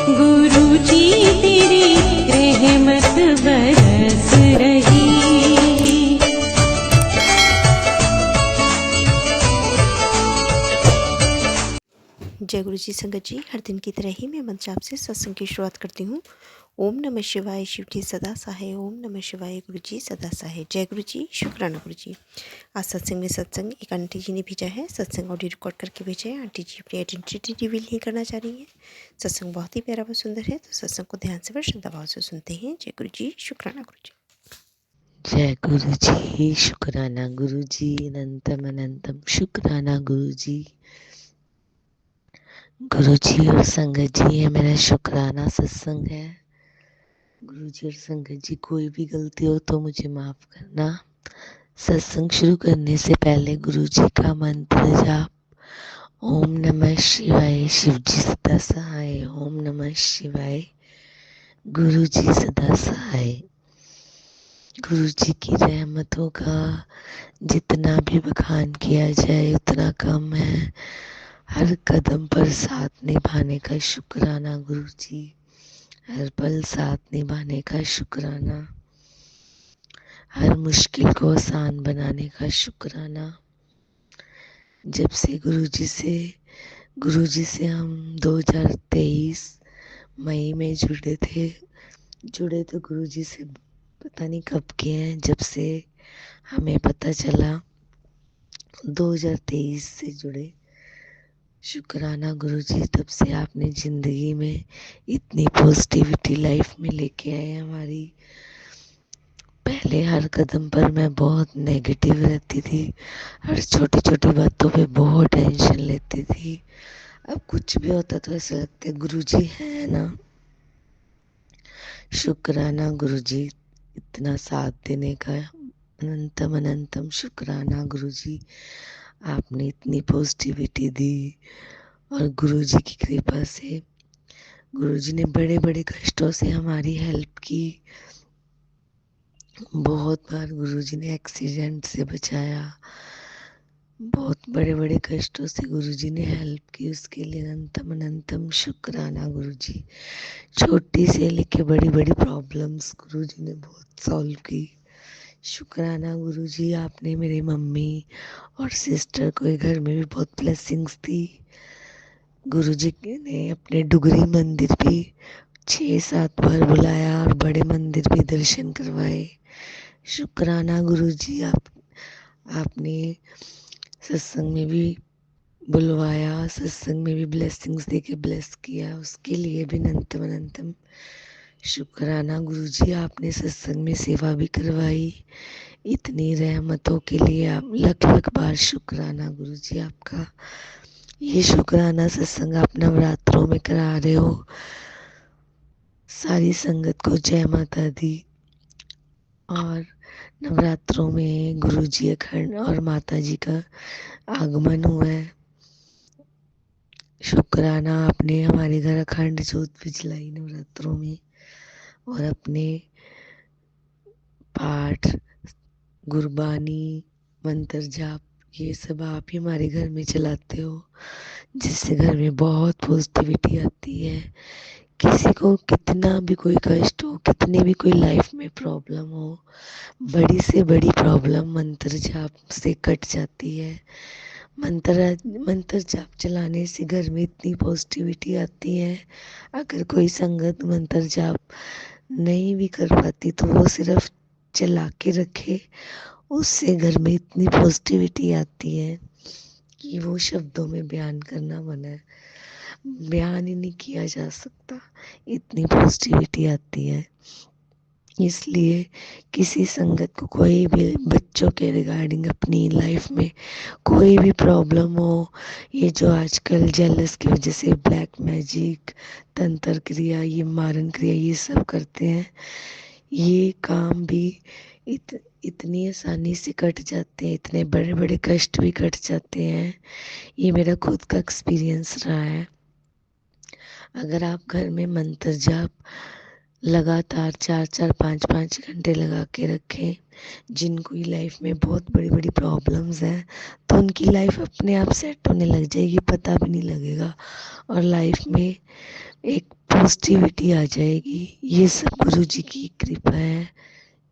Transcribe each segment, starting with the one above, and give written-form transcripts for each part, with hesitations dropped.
गुरु जी तेरी रहमत बरस रही। जय गुरु जी संगत जी, हर दिन की तरह ही मैं मंत्र जाप से सत्संग की शुरुआत करती हूँ। ओम नमः शिवाय, शिव जी सदा सहाय। ओम नमः शिवाय, गुरु जी सदा सहाय। जय गुरु जी, शुक्राना गुरु जी। आज सत्संग एक आंटी जी ने भेजा है। सत्संग ऑडियो रिकॉर्ड करके भेजा है। आंटी जी अपनी आइडेंटिटी रिवील नहीं करना चाह रही हैं। सत्संग बहुत ही प्यारा व सुंदर है, तो सत्संग को ध्यान से व श्रद्धा भाव से सुनते हैं। जय गुरु जी, शुक्राना गुरु जी। जय गुरु जी, शुक्राना गुरु जी, अनंतम अनंतम शुक्राना गुरु जी। गुरु जी और संगत जी, ये मेरा शुक्राना सत्संग है। गुरु जी और संगत जी, कोई भी गलती हो तो मुझे माफ करना। सत्संग शुरू करने से पहले गुरु जी का मंत्र जाप। ओम नमः शिवाय, शिव जी सदा सहाय। ओम नमः शिवाय, गुरु जी सदा सहाय। गुरु जी की रहमतों का जितना भी बखान किया जाए उतना कम है। हर कदम पर साथ निभाने का शुक्राना गुरु जी, हर पल साथ निभाने का शुक्राना, हर मुश्किल को आसान बनाने का शुक्राना। जब से गुरु जी से हम 2023 मई में जुड़े तो गुरु जी से पता नहीं कब के हैं। जब से हमें पता चला 2023 से जुड़े। शुक्राना गुरु जी, तब से आपने जिंदगी में इतनी पॉजिटिविटी लाइफ में लेके आए हमारी। पहले हर कदम पर मैं बहुत नेगेटिव रहती थी, हर छोटी छोटी बातों पे बहुत टेंशन लेती थी। अब कुछ भी होता तो ऐसा लगता है गुरु जी है ना। शुक्राना गुरु जी, इतना साथ देने का अनंतम अनंतम शुक्राना गुरु जी। आपने इतनी पॉजिटिविटी दी और गुरु जी की कृपा से गुरु जी ने बड़े बड़े कष्टों से हमारी हेल्प की। बहुत बार गुरु जी ने एक्सीडेंट से बचाया, बहुत बड़े बड़े कष्टों से गुरु जी ने हेल्प की। उसके लिए अनंतम अनंतम शुक्राना गुरु जी। छोटी से लेके बड़ी बड़ी प्रॉब्लम्स गुरु जी ने बहुत सॉल्व की। शुक्राना गुरु जी, आपने मेरे मम्मी और सिस्टर को घर में भी बहुत ब्लेसिंग्स दी। गुरु जी ने अपने डुगरी मंदिर भी 6-7 बार बुलाया और बड़े मंदिर भी दर्शन करवाए। शुक्राना गुरु जी, आपने सत्संग में भी बुलवाया, सत्संग में भी ब्लेसिंग्स देके ब्लेस किया। उसके लिए भी अनंतम अनंतम शुक्राना गुरु जी। आपने सत्संग में सेवा भी करवाई। इतनी रहमतों के लिए आप लख लख बार शुक्राना गुरु जी आपका। ये शुक्राना सत्संग आप नवरात्रों में करा रहे हो। सारी संगत को जय माता दी। और नवरात्रों में गुरु जी अखंड और माता जी का आगमन हुआ है। शुक्राना, आपने हमारे घर अखंड ज्योत भी जलाई नवरात्रों में। और अपने पाठ, गुरबानी, मंत्र जाप, ये सब आप ही हमारे घर में चलाते हो, जिससे घर में बहुत पॉजिटिविटी आती है। किसी को कितना भी कोई कष्ट हो, कितनी भी कोई लाइफ में प्रॉब्लम हो, बड़ी से बड़ी प्रॉब्लम मंत्र जाप से कट जाती है। मंत्र जाप चलाने से घर में इतनी पॉजिटिविटी आती है। अगर कोई संगत मंत्र जाप नहीं भी कर पाती तो वो सिर्फ चला के रखे, उससे घर में इतनी पॉजिटिविटी आती है कि वो शब्दों में बयान करना मना है, बयान ही नहीं किया जा सकता। इतनी पॉजिटिविटी आती है। इसलिए किसी संगत को कोई भी बच्चों के रिगार्डिंग अपनी लाइफ में कोई भी प्रॉब्लम हो, ये जो आजकल जेलस की वजह से ब्लैक मैजिक, तंत्र क्रिया, ये मारन क्रिया, ये सब करते हैं, ये काम भी इतनी आसानी से कट जाते हैं। इतने बड़े बड़े कष्ट भी कट जाते हैं। ये मेरा खुद का एक्सपीरियंस रहा है। अगर आप घर में मंत्र जाप लगातार 4-4, 5-5 घंटे लगा के रखें, जिनको लाइफ में बहुत बड़ी बड़ी प्रॉब्लम्स हैं, तो उनकी लाइफ अपने आप सेट होने लग जाएगी, पता भी नहीं लगेगा। और लाइफ में एक पॉजिटिविटी आ जाएगी। ये सब गुरु जी की कृपा है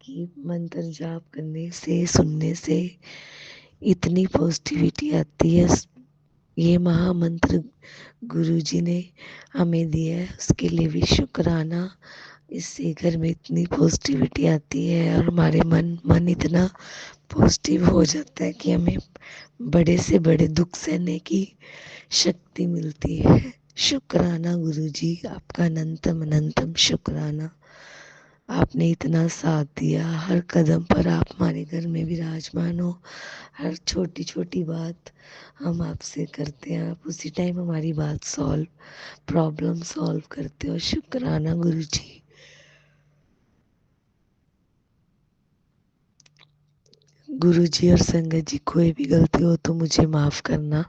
कि मंत्र जाप करने से, सुनने से इतनी पॉजिटिविटी आती है। ये महामंत्र गुरु जी ने हमें दिया है, उसके लिए भी शुक्राना। इससे घर में इतनी पॉजिटिविटी आती है और हमारे मन इतना पॉजिटिव हो जाता है कि हमें बड़े से बड़े दुख सहने की शक्ति मिलती है। शुक्राना गुरु जी, आपका अनंतम अनंतम शुक्राना। आपने इतना साथ दिया, हर कदम पर आप हमारे घर में विराजमान हो। हर छोटी छोटी बात हम आपसे करते हैं, आप उसी टाइम हमारी बात प्रॉब्लम सॉल्व करते हो। शुक्राना गुरु जी। गुरु जी और संगत जी, कोई भी गलती हो तो मुझे माफ करना।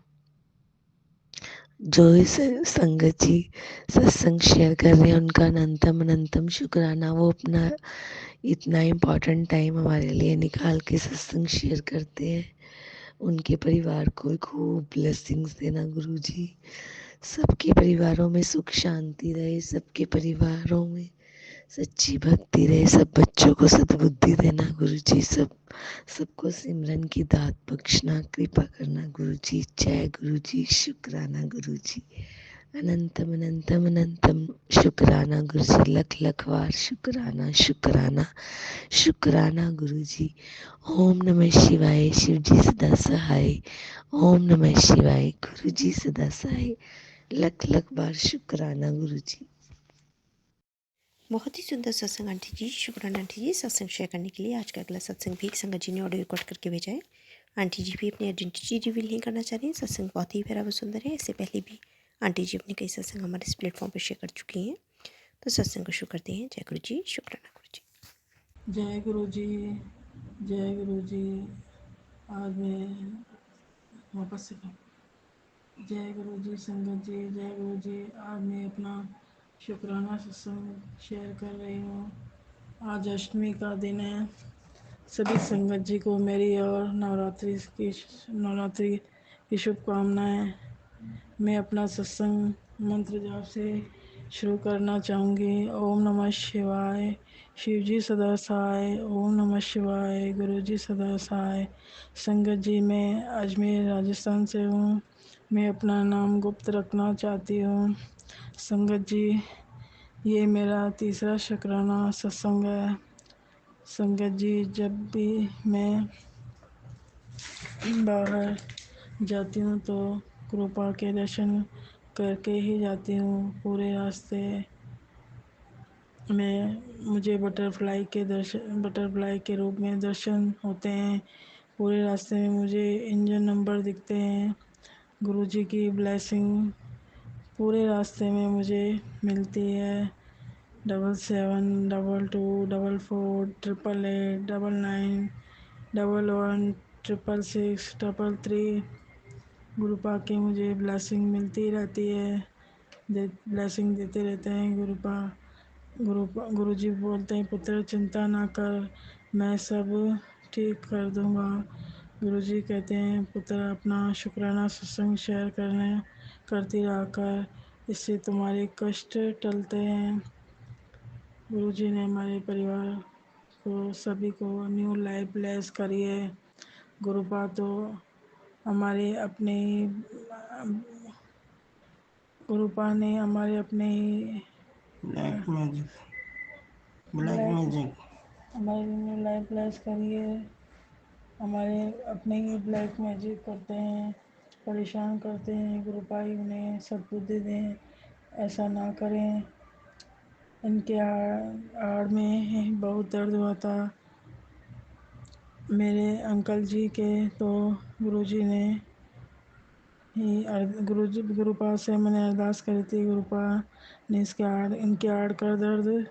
जो इस संगत जी सत्संग शेयर कर रहे हैं, उनका अनंतम अनंतम शुक्राना। वो अपना इतना इम्पोर्टेंट टाइम हमारे लिए निकाल के सत्संग शेयर करते हैं। उनके परिवार को खूब ब्लेसिंग्स देना गुरु जी। सबके परिवारों में सुख शांति रहे, सबके परिवारों में सच्ची भक्ति रहे, सब बच्चों को सद्बुद्धि देना गुरु जी। सबको सिमरन की दात बख्शना, कृपा करना गुरु जी। जय गुरु जी। शुक्राना गुरु जी। अनंतम अनंतम अनंतम शुक्राना गुरु जी। लख लख बार शुक्राना शुक्राना शुक्राना गुरु जी। ओम नमः शिवाय। शिव जी सदा सहाय। ओम नमः शिवाय। गुरु जी सदा सहाय। लख लख बार शुक्राना गुरु जी। बहुत ही सुंदर सत्संग आंटी जी, शुक्राना आंटी जी सत्संग शेयर करने के लिए। आज का अगला सत्संग भी एक संगत जी ने ऑडियो रिकॉर्ड करके भेजा है। आंटी जी भी अपनी आइडेंटिटी रिवील नहीं करना चाह रही हैं। सत्संग बहुत ही प्यारा व सुंदर है। इससे पहले भी आंटी जी अपने कई सत्संग हमारे इस प्लेटफॉर्म पर शेयर कर चुकी हैं। तो सत्संग को शुरू करते हैं। जय गुरु जी, शुक्राना गुरु जी। जय गुरु जी, जय गुरु जी। आज मैं वापस से जय गुरु जी संगत जी, जय गुरु जी। आज मैं अपना शुक्राना सत्संग शेयर कर रही हूँ। आज अष्टमी का दिन है। सभी संगत जी को मेरी और नवरात्रि की शुभकामनाएं। मैं अपना सत्संग मंत्र जाप से शुरू करना चाहूँगी। ओम नमः शिवाय। शिव जी सदा सहाय। ओम नमः शिवाय। गुरु जी सदा सहाय। संगत जी, मैं अजमेर राजस्थान से हूँ। मैं अपना नाम गुप्त रखना चाहती हूँ। संगत जी, ये मेरा तीसरा शुक्राना सत्संग है। संगत जी, जब भी मैं बाहर जाती हूँ तो कृपा के दर्शन करके ही जाती हूँ। पूरे रास्ते में मुझे बटरफ्लाई के रूप में दर्शन होते हैं। पूरे रास्ते में मुझे इंजन नंबर दिखते हैं। गुरु जी की ब्लेसिंग पूरे रास्ते में मुझे मिलती है। 77 22 44 888 11 666 गुरु पा के मुझे ब्लेसिंग मिलती रहती है। ब्लेसिंग देते रहते हैं गुरु जी बोलते हैं, पुत्र चिंता ना कर, मैं सब ठीक कर दूंगा। गुरु जी कहते हैं, पुत्र अपना शुक्राना सत्संग शेयर करती रहा कर, इससे तुम्हारे कष्ट टलते हैं। गुरु जी ने हमारे परिवार को सभी को न्यू लाइफ ब्लेस करी है। गुरुपा तो हमारे अपने गुरुपा ने हमारे अपने black magic black black magic हमारी न्यू लाइफ ब्लेस करी है। हमारे अपने ही ब्लैक मैजिक करते हैं, परेशान करते हैं। गुरुपाई उन्हें सद्बुद्धि दें, ऐसा ना करें। इनके आड़ में बहुत दर्द हुआ था मेरे अंकल जी के, तो गुरुजी ने गुरुपा से मैंने अरदास करी थी। गुरुपा ने इनके आड़ का दर्द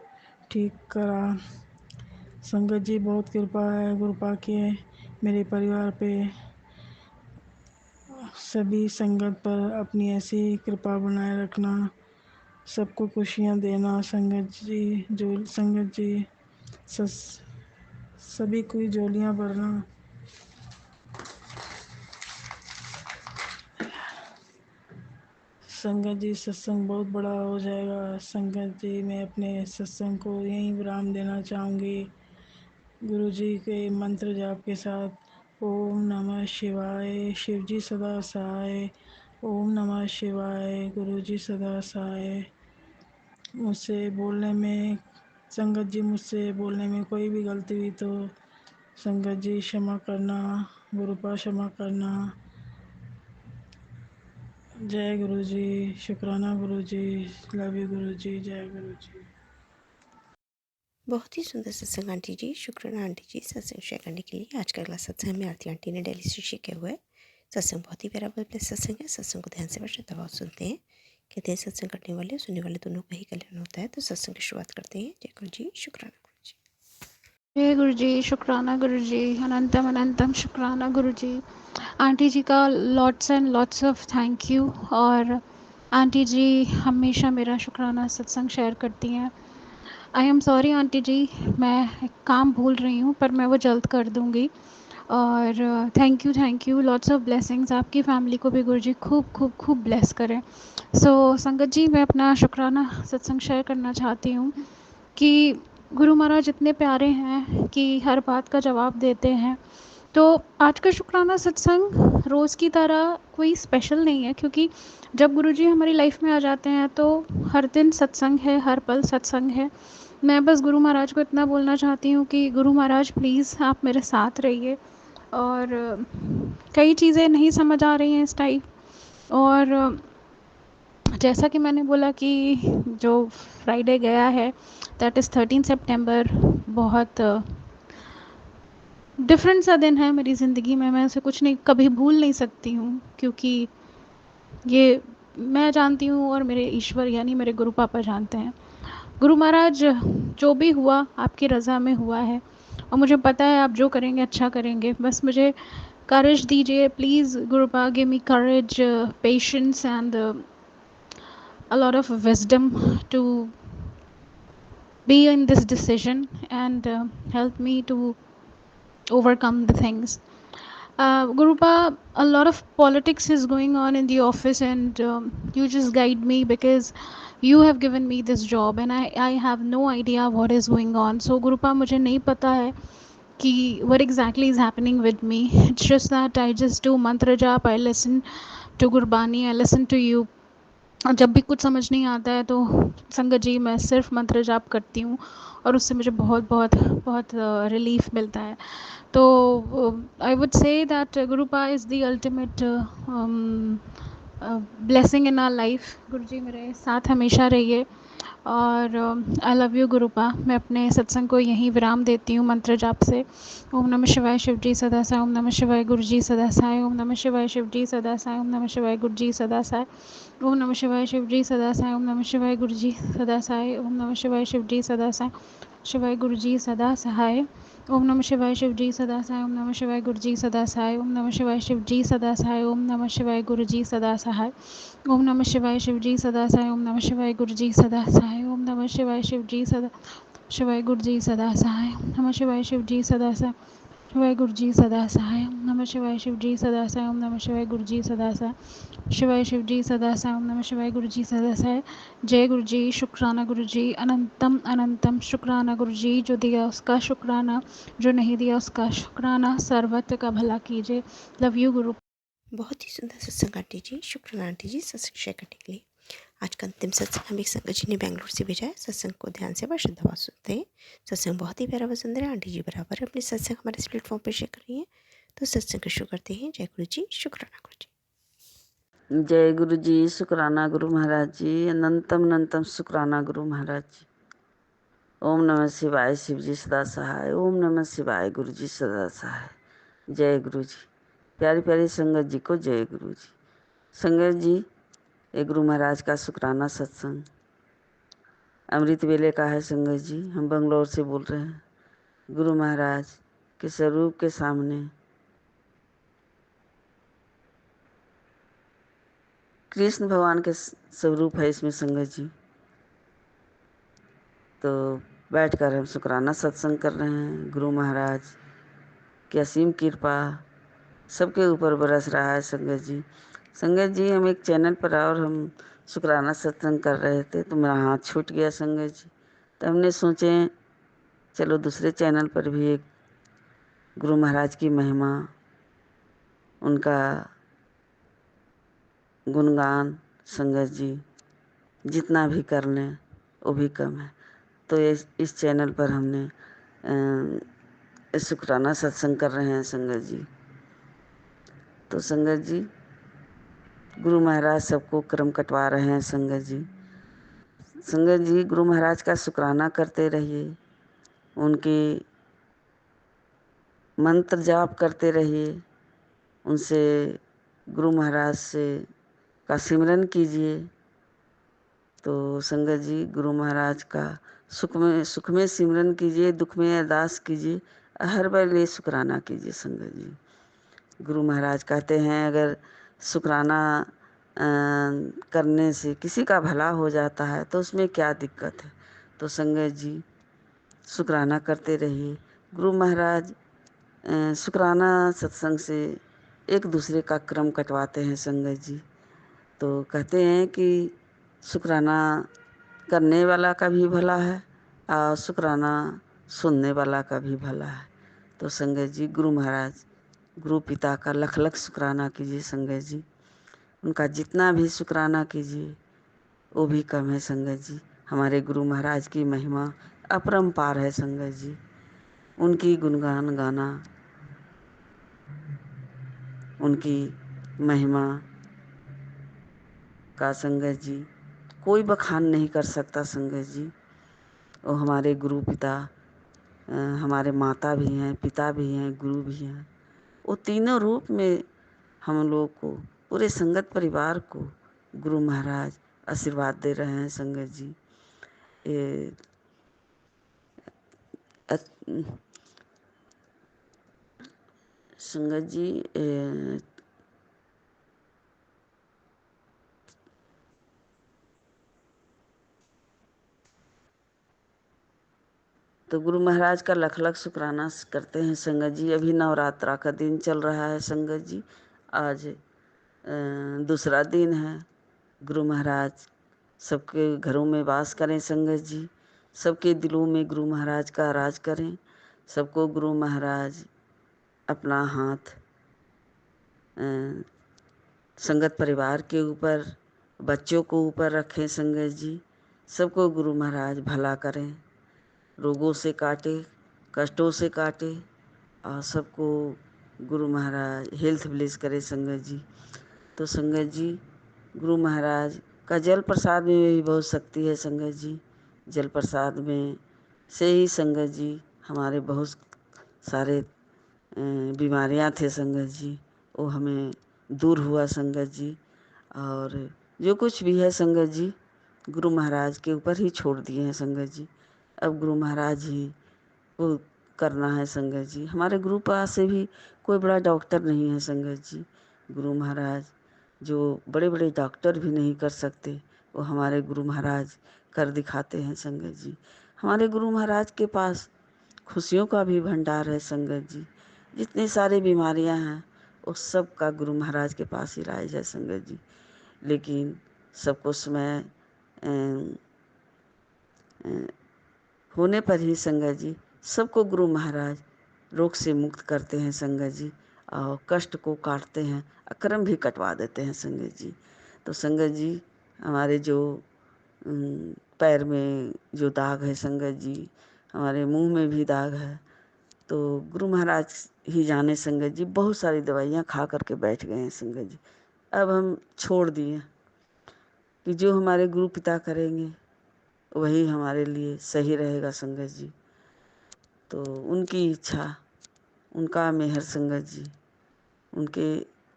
ठीक करा। संगत जी, बहुत कृपा है गुरुपा के मेरे परिवार पे। सभी संगत पर अपनी ऐसी कृपा बनाए रखना, सबको खुशियाँ देना। संगत जी सभी कोई जोलियाँ भरना। संगत जी सत्संग बहुत बड़ा हो जाएगा। संगत जी मैं अपने सत्संग को यहीं विराम देना चाहूँगी गुरु जी के मंत्र जाप के साथ। ओम नमः शिवाय, शिव जी सदा सहाय। ओम नमः शिवाय, गुरु जी सदा सहाय। मुझसे बोलने में संगत जी मुझसे बोलने में कोई भी गलती हुई तो संगत जी क्षमा करना, गुरुपा क्षमा करना। जय गुरु जी, शुक्राना गुरु जी, लव यू गुरु जी, जय गुरु जी। बहुत ही सुंदर सत्संग आंटी जी, शुक्राना आंटी जी सत्संग शेयर करने के लिए। आज का अगला सत्संग में आरती आंटी ने दिल्ली से शेयर किया हुआ है। सत्संग बहुत ही प्यारा प्लस सत्संग है। सत्संग को ध्यान से श्रद्धा भाव सुनते हैं। कहते हैं सत्संग करने वाले और सुनने वाले दोनों का ही कल्याण होता है। तो सत्संग की शुरुआत करते हैं। जय गुरु जी, शुक्राना गुरु जी। जय गुरु जी, शुक्राना गुरु जी, अनंतम अनंतम शुक्राना गुरु जी। आंटी जी का lots and lots of thank you. और आंटी जी हमेशा मेरा शुक्राना सत्संग शेयर करती हैं। आई एम सॉरी आंटी जी, मैं एक काम भूल रही हूँ पर मैं वो जल्द कर दूँगी। और thank you lots of blessings. आपकी फैमिली को भी गुरु जी खूब खूब खूब ब्लेस करें। संगत जी मैं अपना शुक्राना सत्संग शेयर करना चाहती हूँ कि गुरु महाराज इतने प्यारे हैं कि हर बात का जवाब देते हैं। तो आज का शुक्राना सत्संग रोज़ की तरह कोई स्पेशल नहीं है, क्योंकि जब गुरुजी हमारी लाइफ में आ जाते हैं तो हर दिन सत्संग है, हर पल सत्संग है। मैं बस गुरु महाराज को इतना बोलना चाहती हूँ कि गुरु महाराज प्लीज़ आप मेरे साथ रहिए। और कई चीज़ें नहीं समझ आ रही हैं इस टाइम। और जैसा कि मैंने बोला कि जो फ्राइडे गया है दैट इज़ 13 सितंबर, बहुत डिफरेंट सा दिन है मेरी ज़िंदगी में। मैं उसे कुछ नहीं कभी भूल नहीं सकती हूँ, क्योंकि ये मैं जानती हूँ और मेरे ईश्वर यानी मेरे गुरु पापा जानते हैं। गुरु महाराज जो भी हुआ आपकी रज़ा में हुआ है, और मुझे पता है आप जो करेंगे अच्छा करेंगे। बस मुझे करेज दीजिए please गुरुपा, give me courage, patience and a lot of wisdom to be in this decision and help me to overcome the things. Gurupa, a lot of politics is going on in the office, and you just guide me because you have given me this job and I have no idea what is going on. So Gurupa, मुझे नहीं पता है कि what exactly is happening with me. It's just that I just do mantra jap, I listen to Gurbani, I listen to you. और जब भी कुछ समझ नहीं आता है तो संगत जी मैं सिर्फ मंत्र जाप करती हूँ और उससे मुझे बहुत बहुत बहुत रिलीफ मिलता है। तो आई वुड से दैट गुरुपा is the ultimate blessing in our life. गुरु जी मेरे साथ हमेशा रहिए। और आई लव यू गुरुपा। मैं अपने सत्संग को यहीं विराम देती हूँ मंत्र जाप से। ओम नमः शिवाय शिव जी सदा साई। ओम नमः शिवाय गुरु जी सदा साई। ओम नमः शिवाय शिव जी सदा साई। ओम नमः शिवाय गुरु जी सदा साई। ओम नमः शिवाय शिव जी सदा साई। ओम नमः शिवाय गुरु जी सदा साई। ओम नमः शिवाय शिव जी सदा साई। शिवाय गुरु जी सदा सहाय। ओम नमः शिवाय शिव जी सदा साई। ओम नमः शिवाय गुरु जी सदा सहाय। ओम नमः शिवाय शिव जी सदा सहाय। ओम नमः शिवाय गुरु जी सदा सहाय। ओम नमः शिवाय शिव जी सदा साई। ओम नमः शिवाय गुरु जी सदा सहाय। ओम नमः शिवाय शिव जी सदा शिवाय गुरु जी सदा सहाय। नमः शिवाय शिव जी सदा सहाय। शिवाय गुरु जी सदा सहाय। नमः शिवाय शिव जी सदा सहाय। ओम नमः शिवाय गुरु जी सदा सहाय। शिवाय शिव जी सदा साई। ओम नमः शिवाय गुरु जी सदा साई। जय गुरु जी, शुक्राना गुरु जी, अनंतम अनंतम शुक्राना गुरु जी। जो दिया उसका शुक्राना, जो नहीं दिया उसका शुक्राना। सर्वत्र का भला कीजिए। लव यू गुरु। बहुत ही सुंदर सत्संग आंटी जी, शुक्राना आंटी जी सत्संग शेयर करने के लिए। आज का अंतिम सत्संग हमें संगत जी ने बेंगलुरु से भेजा है। सत्संग को ध्यान से श्रद्धा भाव सुनते हैं। सत्संग बहुत ही प्यारा पसंद है। आंटी जी बराबर अपने सत्संग हमारे इस प्लेटफॉर्म पर शेयर कर रही हैं। तो सत्संग को शुरू करते हैं। जय गुरु जी, शुक्राना गुरु जी। जय गुरु जी, शुक्राना गुरु महाराज जी, अनंतम अनंतम शुक्राना गुरु महाराज जी। ओम नमः शिवाय शिव जी सदा सहाय। ओम नमः शिवाय गुरु जी सदा सहाय। जय गुरु जी। प्यारी प्यारी संगत जी को जय गुरु जी। संगत जी, ये गुरु महाराज का शुक्राना सत्संग अमृत वेले का है। संगत जी, हम बंगलौर से बोल रहे हैं। गुरु महाराज के स्वरूप के सामने कृष्ण भगवान के स्वरूप है इसमें संगत जी। तो बैठकर हम शुक्राना सत्संग कर रहे हैं। गुरु महाराज की असीम कृपा सबके ऊपर बरस रहा है संगत जी। संगत जी, हम एक चैनल पर और हम शुक्राना सत्संग कर रहे थे तो मेरा हाथ छूट गया संगत जी। तो हमने सोचे चलो दूसरे चैनल पर भी एक गुरु महाराज की महिमा, उनका गुणगान संगत जी जितना भी कर लें वो भी कम है। तो इस चैनल पर हमने शुक्राना सत्संग कर रहे हैं संगत जी। तो संगत जी गुरु महाराज सबको क्रम कटवा रहे हैं संगत जी। संगत जी गुरु महाराज का शुक्राना करते रहिए, उनके मंत्र जाप करते रहिए, उनसे गुरु महाराज से का सिमरन कीजिए। तो संगत जी गुरु महाराज का सुख में सिमरन कीजिए, दुख में अरदास कीजिए, हर वेले शुक्राना कीजिए संगत जी। गुरु महाराज कहते हैं अगर शुक्राना करने से किसी का भला हो जाता है तो उसमें क्या दिक्कत है। तो संगत जी शुक्राना करते रहिए। गुरु महाराज शुक्राना सत्संग से एक दूसरे का क्रम कटवाते हैं संगत जी। तो कहते हैं कि शुक्राना करने वाला का भी भला है और शुक्राना सुनने वाला का भी भला है। तो संगत जी गुरु महाराज गुरु पिता का लख लख शुक्राना कीजिए संगत जी। उनका जितना भी शुक्राना कीजिए वो भी कम है संगत जी। हमारे गुरु महाराज की महिमा अपरंपार है संगत जी। उनकी गुणगान गाना, उनकी महिमा का संगत जी कोई बखान नहीं कर सकता संगत जी। वो हमारे गुरु पिता, हमारे माता भी हैं, पिता भी हैं, गुरु भी हैं। वो तीनों रूप में हम लोग को, पूरे संगत परिवार को गुरु महाराज आशीर्वाद दे रहे हैं संगत जी। संगत जी तो गुरु महाराज का लख लख शुक्राना करते हैं संगत जी। अभी नवरात्रा का दिन चल रहा है संगत जी। आज दूसरा दिन है। गुरु महाराज सबके घरों में वास करें संगत जी। सबके दिलों में गुरु महाराज का राज करें। सबको गुरु महाराज अपना हाथ संगत परिवार के ऊपर, बच्चों को ऊपर रखें संगत जी। सबको गुरु महाराज भला करें, रोगों से काटे, कष्टों से काटे और सबको गुरु महाराज हेल्थ ब्लेस करे संगत जी। तो संगत जी गुरु महाराज का जल प्रसाद में भी बहुत शक्ति है संगत जी। जल प्रसाद में से ही संगत जी हमारे बहुत सारे बीमारियां थे संगत जी, वो हमें दूर हुआ संगत जी। और जो कुछ भी है संगत जी गुरु महाराज के ऊपर ही छोड़ दिए हैं संगत जी। अब गुरु महाराज ही वो करना है संगत जी। हमारे गुरु पास से भी कोई बड़ा डॉक्टर नहीं है संगत जी। गुरु महाराज जो बड़े बड़े डॉक्टर भी नहीं कर सकते वो हमारे गुरु महाराज कर दिखाते हैं संगत जी। हमारे गुरु महाराज के पास खुशियों का भी भंडार है संगत जी। जितनी सारी बीमारियां हैं उस सब का गुरु महाराज के पास इलाज है संगत जी। लेकिन सबको समय होने पर ही संगत जी सबको गुरु महाराज रोग से मुक्त करते हैं संगत जी और कष्ट को काटते हैं, अक्रम भी कटवा देते हैं संगत जी। तो संगत जी हमारे जो पैर में जो दाग है संगत जी, हमारे मुंह में भी दाग है, तो गुरु महाराज ही जाने संगत जी। बहुत सारी दवाइयाँ खा करके बैठ गए हैं संगत जी। अब हम छोड़ दिए कि जो हमारे गुरु पिता करेंगे वही हमारे लिए सही रहेगा संगत जी। तो उनकी इच्छा, उनका मेहर संगत जी, उनके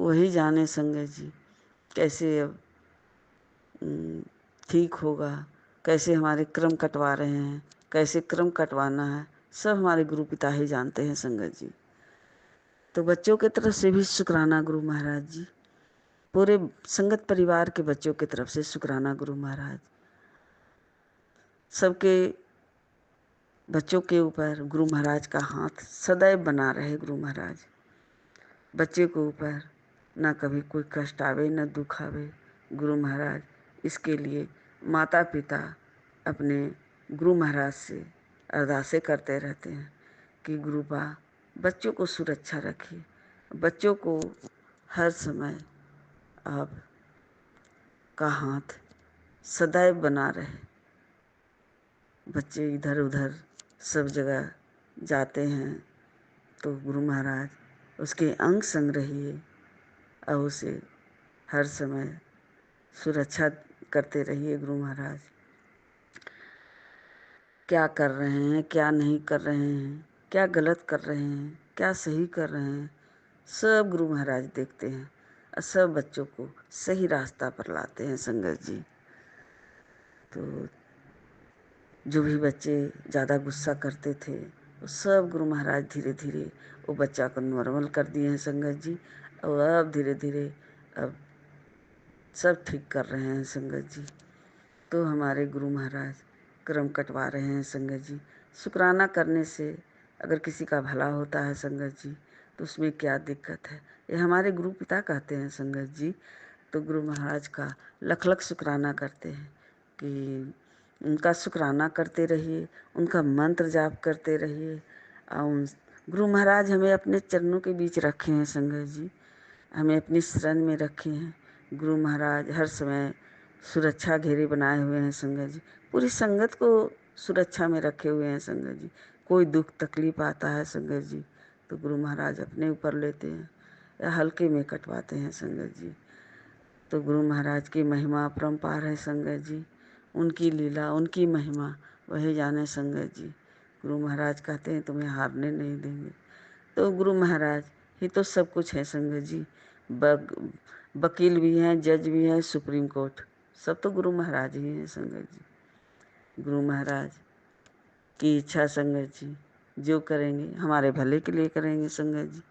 वही जाने संगत जी कैसे अब ठीक होगा, कैसे हमारे क्रम कटवा रहे हैं, कैसे क्रम कटवाना है, सब हमारे गुरु पिता ही जानते हैं संगत जी। तो बच्चों की तरफ से भी शुक्राना गुरु महाराज जी। पूरे संगत परिवार के बच्चों की तरफ से शुक्राना गुरु महाराज। सबके बच्चों के ऊपर गुरु महाराज का हाथ सदैव बना रहे गुरु महाराज। बच्चे के ऊपर ना कभी कोई कष्ट आवे, ना दुख आवे, गुरु महाराज इसके लिए माता पिता अपने गुरु महाराज से अरदासें करते रहते हैं कि गुरुबा बच्चों को सुरक्षा रखिए, बच्चों को हर समय आपका हाथ सदैव बना रहे। बच्चे इधर उधर सब जगह जाते हैं तो गुरु महाराज उसके अंग संग रहिए और उसे हर समय सुरक्षा करते रहिए। गुरु महाराज क्या कर रहे हैं, क्या नहीं कर रहे हैं, क्या गलत कर रहे हैं, क्या सही कर रहे हैं, सब गुरु महाराज देखते हैं और सब बच्चों को सही रास्ता पर लाते हैं संगत जी। तो जो भी बच्चे ज़्यादा गुस्सा करते थे वो सब गुरु महाराज धीरे धीरे वो बच्चा को नॉर्मल कर दिए हैं संगत जी। और अब धीरे धीरे अब सब ठीक कर रहे हैं संगत जी। तो हमारे गुरु महाराज कर्म कटवा रहे हैं संगत जी। शुक्राना करने से अगर किसी का भला होता है संगत जी तो उसमें क्या दिक्कत है, ये हमारे गुरु पिता कहते हैं संगत जी। तो गुरु महाराज का लख लख शुक्राना करते हैं कि उनका शुक्राना करते रहिए, उनका मंत्र जाप करते रहिए। और गुरु महाराज हमें अपने चरणों के बीच रखे हैं संगत जी, हमें अपनी शरण में रखे हैं। गुरु महाराज हर समय सुरक्षा घेरे बनाए हुए हैं संगत जी, पूरी संगत को सुरक्षा में रखे हुए हैं संगत जी। कोई दुख तकलीफ आता है संगत जी तो गुरु महाराज अपने ऊपर लेते हैं या हल्के में कटवाते हैं संगत जी। तो गुरु महाराज की महिमा अपरंपार है संगत जी, उनकी लीला उनकी महिमा वही जाने संगत जी। गुरु महाराज कहते हैं तुम्हें हारने नहीं देंगे। तो गुरु महाराज ही तो सब कुछ है संगत जी। वकील भी हैं, जज भी हैं, सुप्रीम कोर्ट सब तो गुरु महाराज ही हैं संगत जी। गुरु महाराज की इच्छा संगत जी जो करेंगे हमारे भले के लिए करेंगे संगत जी।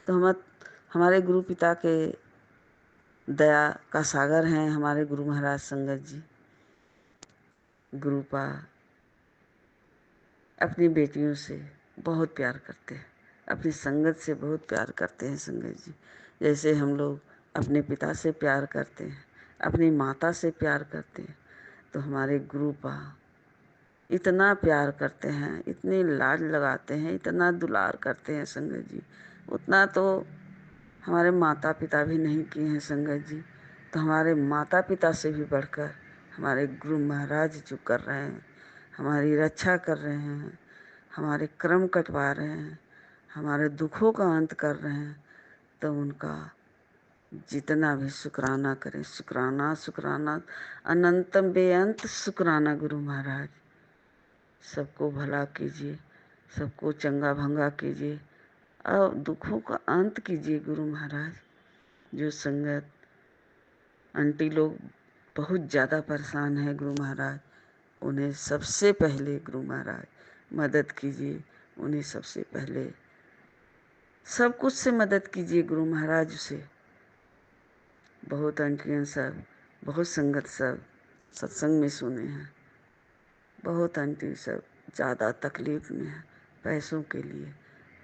तो हमारे गुरु पिता के दया का सागर हैं हमारे गुरु महाराज संगत जी। गुरुपा अपनी बेटियों से बहुत प्यार करते हैं, अपनी संगत से बहुत प्यार करते हैं संगत जी। जैसे हम लोग अपने पिता से प्यार करते हैं, अपनी माता से प्यार करते हैं, तो हमारे गुरुपा इतना प्यार करते हैं, इतने लाड लगाते हैं, इतना दुलार करते हैं संगत जी, उतना तो हमारे माता पिता भी नहीं किए हैं संगत जी। तो हमारे माता पिता से भी बढ़कर हमारे गुरु महाराज जो कर रहे हैं, हमारी रक्षा कर रहे हैं, हमारे कर्म कटवा रहे हैं, हमारे दुखों का अंत कर रहे हैं, तो उनका जितना भी शुक्राना करें, शुक्राना शुक्राना अनंतम बेअंत शुक्राना। गुरु महाराज सबको भला कीजिए, सबको चंगा भंगा कीजिए और दुखों का अंत कीजिए गुरु महाराज। जो संगत आंटी लोग बहुत ज़्यादा परेशान है गुरु महाराज, उन्हें सबसे पहले गुरु महाराज मदद कीजिए, उन्हें सबसे पहले सब कुछ से मदद कीजिए गुरु महाराज से। बहुत आंटियाँ सब, बहुत संगत सब सत्संग में सुने हैं, बहुत आंटी सब ज़्यादा तकलीफ में है, पैसों के लिए,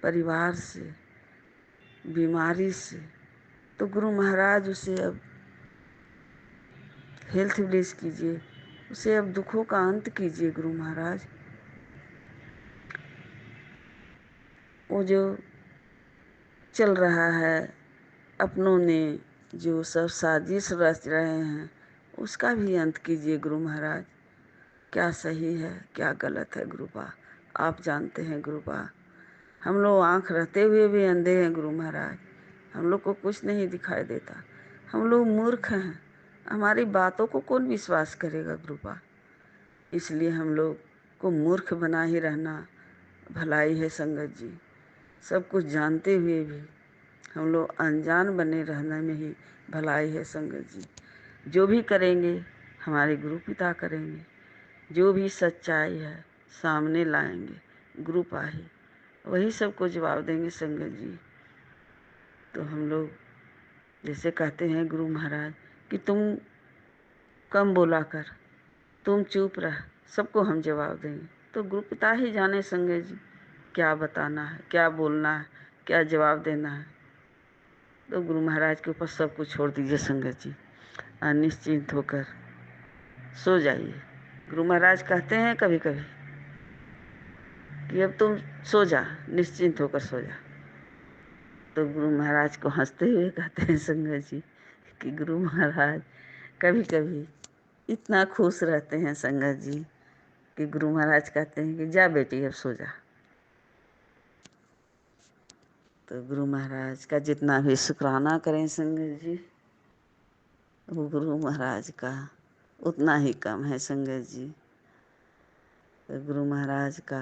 परिवार से, बीमारी से। तो गुरु महाराज उसे अब हेल्थ ब्लेस कीजिए, उसे अब दुखों का अंत कीजिए गुरु महाराज। वो जो चल रहा है अपनों ने जो सब साजिश रच रहे हैं उसका भी अंत कीजिए गुरु महाराज। क्या सही है क्या गलत है गुरुपा आप जानते हैं गुरुपा। हम लोग आँख रहते हुए भी अंधे हैं गुरु महाराज, हम लोग को कुछ नहीं दिखाई देता, हम लोग मूर्ख हैं, हमारी बातों को कौन विश्वास करेगा गुरुपा। इसलिए हम लोग को मूर्ख बना ही रहना भलाई है संगत जी। सब कुछ जानते हुए भी हम लोग अनजान बने रहने में ही भलाई है संगत जी। जो भी करेंगे हमारे गुरु पिता करेंगे, जो भी सच्चाई है सामने लाएंगे गुरुपा ही, वही सबको जवाब देंगे संगत जी। तो हम लोग जैसे कहते हैं गुरु महाराज कि तुम कम बोला कर, तुम चुप रह, सबको हम जवाब देंगे। तो गुरु पिता ही जाने संगत जी क्या बताना है, क्या बोलना है, क्या जवाब देना है। तो गुरु महाराज के ऊपर सब कुछ छोड़ दीजिए संगत जी, निश्चिंत होकर सो जाइए। गुरु महाराज कहते हैं कभी कभी कि अब तुम सो जा, निश्चिंत होकर सो जा। तो गुरु महाराज को हंसते हुए कहते हैं संगत जी कि गुरु महाराज कभी कभी इतना खुश रहते हैं संगत जी कि गुरु महाराज कहते हैं कि जा बेटी अब सो जा। तो गुरु महाराज का जितना भी शुक्राना करें संगत जी, वो गुरु महाराज का उतना ही कम है संगत जी। तो गुरु महाराज का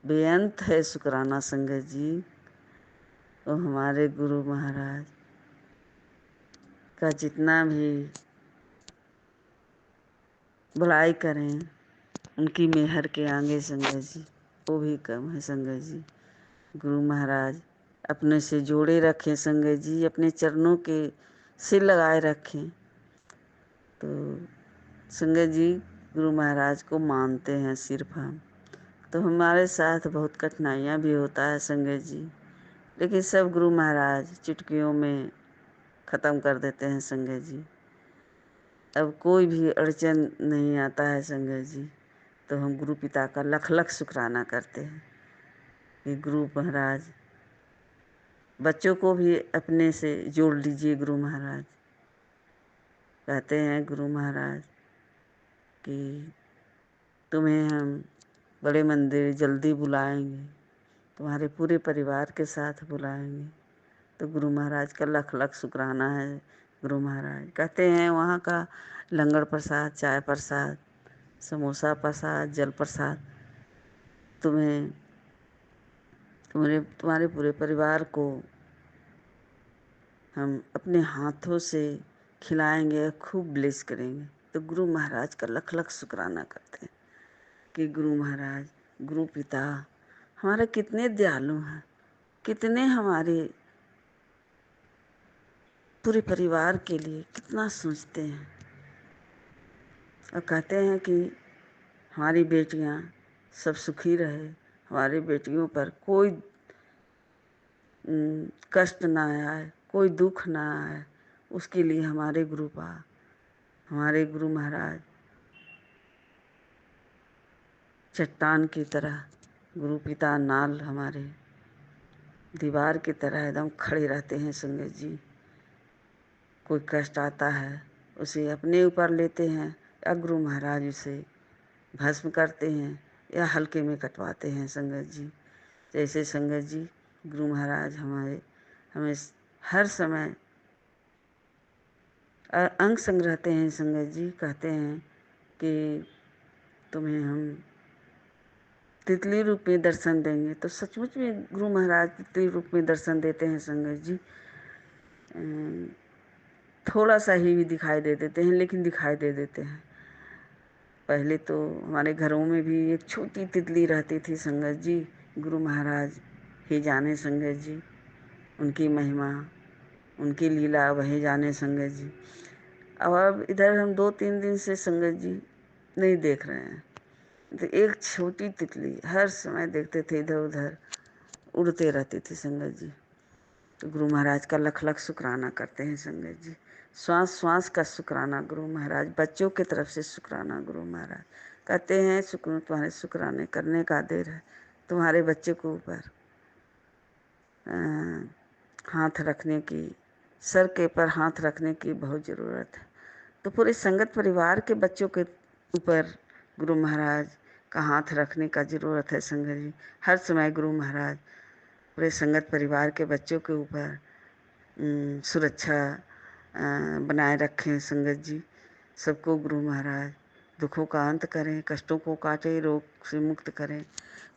बेअंत है शुक्राना संगत जी। वो हमारे गुरु महाराज का जितना भी बुराई करें उनकी मेहर के आगे संगत जी वो भी कम है संगत जी। गुरु महाराज अपने से जोड़े रखें संगत जी, अपने चरणों के सिर लगाए रखें। तो संगत जी गुरु महाराज को मानते हैं सिर्फ हम, तो हमारे साथ बहुत कठिनाइयाँ भी होता है संगत जी, लेकिन सब गुरु महाराज चुटकियों में ख़त्म कर देते हैं संगत जी। अब कोई भी अड़चन नहीं आता है संगत जी, तो हम गुरु पिता का लख लख शुक्राना करते हैं कि गुरु महाराज बच्चों को भी अपने से जोड़ लीजिए। गुरु महाराज कहते हैं गुरु महाराज कि तुम्हें हम बड़े मंदिर जल्दी बुलाएंगे, तुम्हारे पूरे परिवार के साथ बुलाएंगे। तो गुरु महाराज का लख लख शुक्राना है। गुरु महाराज कहते हैं वहाँ का लंगर प्रसाद, चाय प्रसाद, समोसा प्रसाद, जल प्रसाद तुम्हारे पूरे परिवार को हम अपने हाथों से खिलाएंगे, खूब ब्लेस करेंगे। तो गुरु महाराज का लख लख शुक्राना करते हैं कि गुरु महाराज, गुरु पिता हमारे कितने दयालु हैं, कितने हमारे पूरे परिवार के लिए कितना सोचते हैं। और कहते हैं कि हमारी बेटियां सब सुखी रहे, हमारी बेटियों पर कोई कष्ट ना आए, कोई दुख ना आए, उसके लिए हमारे गुरु महाराज चट्टान की तरह, गुरु पिता नाल हमारे दीवार की तरह एकदम खड़े रहते हैं संगत जी। कोई कष्ट आता है उसे अपने ऊपर लेते हैं या गुरु महाराज उसे भस्म करते हैं या हल्के में कटवाते हैं संगत जी। जैसे संगत जी गुरु महाराज हमें हर समय अंग संग रहते हैं संगत जी। कहते हैं कि तुम्हें हम तितली रूप में दर्शन देंगे, तो सचमुच में गुरु महाराज तितली रूप में दर्शन देते हैं संगत जी। थोड़ा सा ही भी दिखाई दे देते हैं, लेकिन दिखाई दे देते हैं। पहले तो हमारे घरों में भी एक छोटी तितली रहती थी संगत जी, गुरु महाराज ही जाने संगत जी उनकी महिमा, उनकी लीला वही जाने संगत जी। अब इधर हम 2-3 दिन से संगत जी नहीं देख रहे हैं, तो एक छोटी तितली हर समय देखते थे इधर उधर उड़ते रहती थी संगत जी। तो गुरु महाराज का लख लख शुक्राना करते हैं संगत जी। श्वास श्वास का शुक्राना गुरु महाराज, बच्चों की तरफ से शुक्राना गुरु महाराज। कहते हैं तुम्हारे शुक्राने करने का देर है, तुम्हारे बच्चे को ऊपर हाथ रखने की, सर के ऊपर हाथ रखने की बहुत ज़रूरत है। तो पूरे संगत परिवार के बच्चों के ऊपर गुरु महाराज का हाथ रखने का ज़रूरत है संगत जी। हर समय गुरु महाराज पूरे संगत परिवार के बच्चों के ऊपर सुरक्षा बनाए रखें संगत जी। सबको गुरु महाराज दुखों का अंत करें, कष्टों को काटे, रोग से मुक्त करें।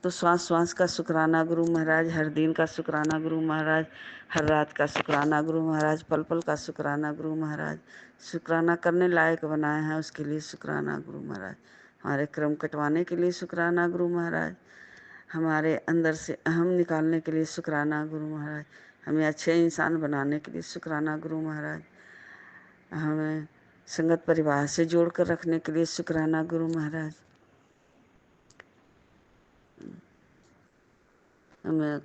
तो श्वास श्वास का शुक्राना गुरु महाराज, हर दिन का शुक्राना गुरु महाराज, हर रात का शुक्राना गुरु महाराज, पल पल का शुक्राना गुरु महाराज। शुक्राना करने लायक बनाए हैं उसके लिए शुक्राना गुरु महाराज। हमारे क्रम कटवाने के लिए शुक्राना गुरु महाराज, हमारे अंदर से अहम निकालने के लिए शुक्राना गुरु महाराज, हमें अच्छे इंसान बनाने के लिए शुक्राना गुरु महाराज, हमें संगत परिवार से जोड़ कर रखने के लिए शुक्राना गुरु महाराज, हमें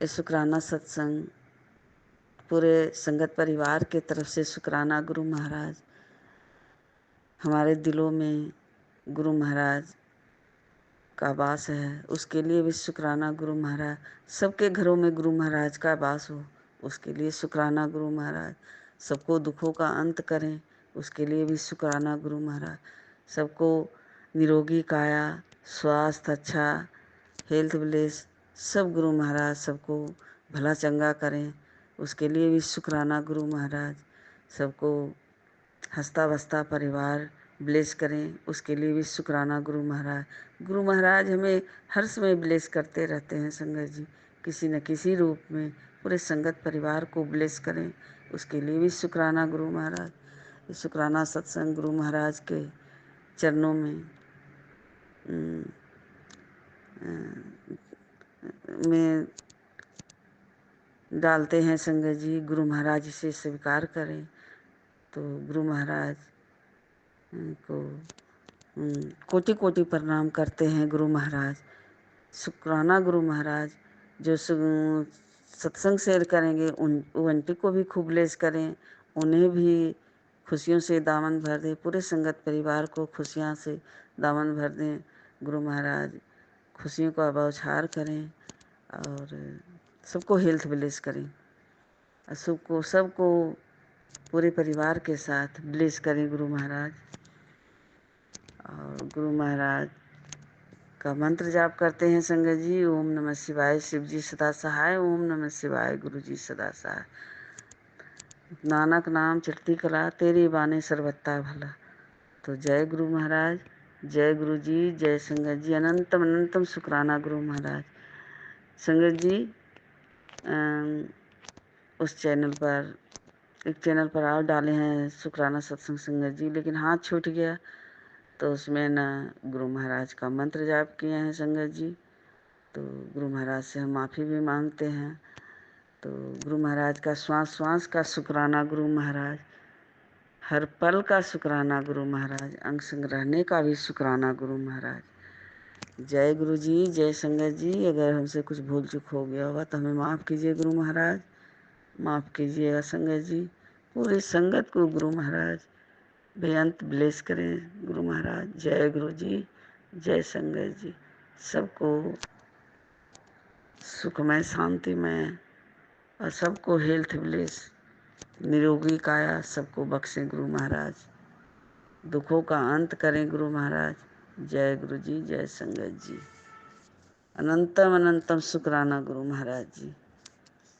शुक्राना सत्संग पूरे संगत परिवार के तरफ से शुक्राना गुरु महाराज। हमारे दिलों में गुरु महाराज का वास है, उसके लिए भी शुक्राना गुरु महाराज। सबके घरों में गुरु महाराज का वास हो, उसके लिए शुक्राना गुरु महाराज। सबको दुखों का अंत करें, उसके लिए भी शुक्राना गुरु महाराज। सबको निरोगी काया, स्वास्थ्य अच्छा, हेल्थ ब्लेस, सब गुरु महाराज सबको भला चंगा करें, उसके लिए भी शुक्राना गुरु महाराज। सबको हंसता बसता परिवार ब्लेस करें, उसके लिए भी शुक्राना गुरु महाराज। गुरु महाराज हमें हर समय ब्लेस करते रहते हैं संगत जी, किसी न किसी रूप में पूरे संगत परिवार को ब्लेस करें, उसके लिए भी शुक्राना गुरु महाराज। ये शुक्राना सत्संग गुरु महाराज के चरणों में डालते हैं संगत जी। गुरु महाराज इसे स्वीकार करें तो गुरु महाराज को कोटि कोटि प्रणाम करते हैं गुरु महाराज। शुक्राना गुरु महाराज जो सत्संग शेयर करेंगे उन आंटी को भी खूब ब्लेस करें, उन्हें भी खुशियों से दामन भर दें, पूरे संगत परिवार को खुशियाँ से दामन भर दें। गुरु महाराज खुशियों का बौछार करें और सबको हेल्थ ब्लेस करें और सबको पूरे परिवार के साथ ब्लेस करें गुरु महाराज। और गुरु महाराज का मंत्र जाप करते हैं संगत जी। ओम नमः शिवाय, शिव जी सदा सहाय। ओम नमः शिवाय, गुरु जी सदा सहाय। नानक नाम चढ़ती कला, तेरी बाने सर्वत्ता भला। तो जय गुरु महाराज, जय गुरु जी, जय संगत जी। अनंतम अनंतम शुक्राना गुरु महाराज। संगत जी उस चैनल पर एक चैनल पर और डाले हैं शुक्राना सत्संग संगत जी, लेकिन हाथ छूट गया तो उसमें न गुरु महाराज का मंत्र जाप किए हैं संगत जी। तो गुरु महाराज से हम माफ़ी भी मांगते हैं। तो गुरु महाराज का श्वास श्वास का शुक्राना गुरु महाराज, हर पल का शुक्राना गुरु महाराज, अंग संग रहने का भी शुक्राना गुरु महाराज। जय गुरु जी, जय संगत जी। अगर हमसे कुछ भूल चूक हो गया होगा तो हमें माफ़ कीजिए गुरु महाराज, माफ़ कीजिएगा संगत जी। पूरे संगत को गुरु महाराज बेअंत ब्लेस करें गुरु महाराज। जय गुरु जी, जय संगत जी। सबको सुखमय, शांतिमय और सबको हेल्थ ब्लेस, निरोगी काया सबको बख्शें गुरु महाराज। दुखों का अंत करें गुरु महाराज। जय गुरु जी, जय संगत जी। अनंतम अनंतम शुक्राना गुरु महाराज जी।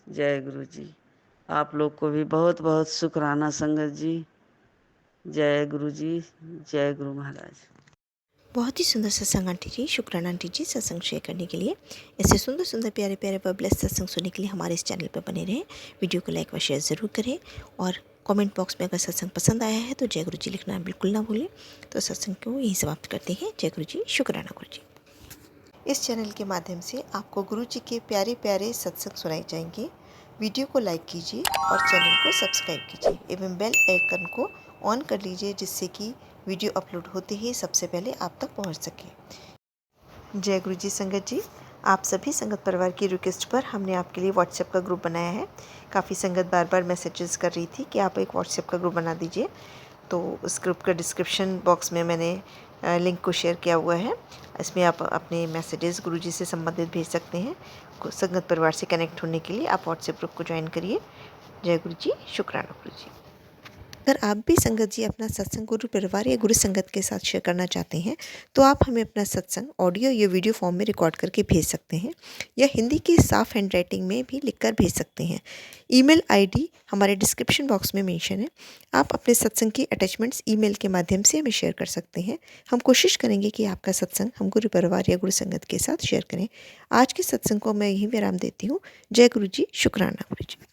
जय गुरु जी। आप लोग को भी बहुत बहुत शुक्राना संगत जी। जय गुरु जी, जय गुरु महाराज। बहुत ही सुंदर सत्संग आंटी जी, शुक्राना आंटी जी सत्संग शेयर करने के लिए। ऐसे सुंदर सुंदर प्यारे प्यारे ब्लेस सत्संग सुनने के लिए हमारे इस चैनल पर बने रहें। वीडियो को लाइक व शेयर ज़रूर करें और कमेंट बॉक्स में अगर सत्संग पसंद आया है तो जय गुरु जी लिखना बिल्कुल ना भूलें। तो सत्संग को यहीं समाप्त करते हैं। जय गुरु जी, शुक्राना गुरु जी। इस चैनल के माध्यम से आपको गुरु जी के प्यारे प्यारे सत्संग सुनाए जाएंगे। वीडियो को लाइक कीजिए और चैनल को सब्सक्राइब कीजिए एवं बेल आइकन को ऑन कर लीजिए, जिससे कि वीडियो अपलोड होते ही सबसे पहले आप तक पहुंच सके। जय गुरु जी संगत जी। आप सभी संगत परिवार की रिक्वेस्ट पर हमने आपके लिए व्हाट्सएप का ग्रुप बनाया है। काफ़ी संगत बार बार मैसेजेस कर रही थी कि आप एक व्हाट्सएप का ग्रुप बना दीजिए, तो उस ग्रुप का डिस्क्रिप्शन बॉक्स में मैंने लिंक को शेयर किया हुआ है। इसमें आप अपने मैसेजेस गुरु जी से संबंधित भेज सकते हैं। संगत परिवार से कनेक्ट होने के लिए आप व्हाट्सएप ग्रुप को ज्वाइन करिए। जय गुरु जी, शुक्राना गुरु जी। अगर आप भी संगत जी अपना सत्संग गुरु परिवार या गुरु संगत के साथ शेयर करना चाहते हैं तो आप हमें अपना सत्संग ऑडियो या वीडियो फॉर्म में रिकॉर्ड करके भेज सकते हैं या हिंदी की साफ हैंड राइटिंग में भी लिखकर भेज सकते हैं। ईमेल आईडी हमारे डिस्क्रिप्शन बॉक्स में मेंशन है। आप अपने सत्संग की अटैचमेंट्स ईमेल के माध्यम से हमें शेयर कर सकते हैं। हम कोशिश करेंगे कि आपका सत्संग हम गुरु परिवार या गुरु संगत के साथ शेयर करें। आज के सत्संग को मैं यहीं विराम देती हूँ। जय गुरु जी, शुक्राना गुरु जी।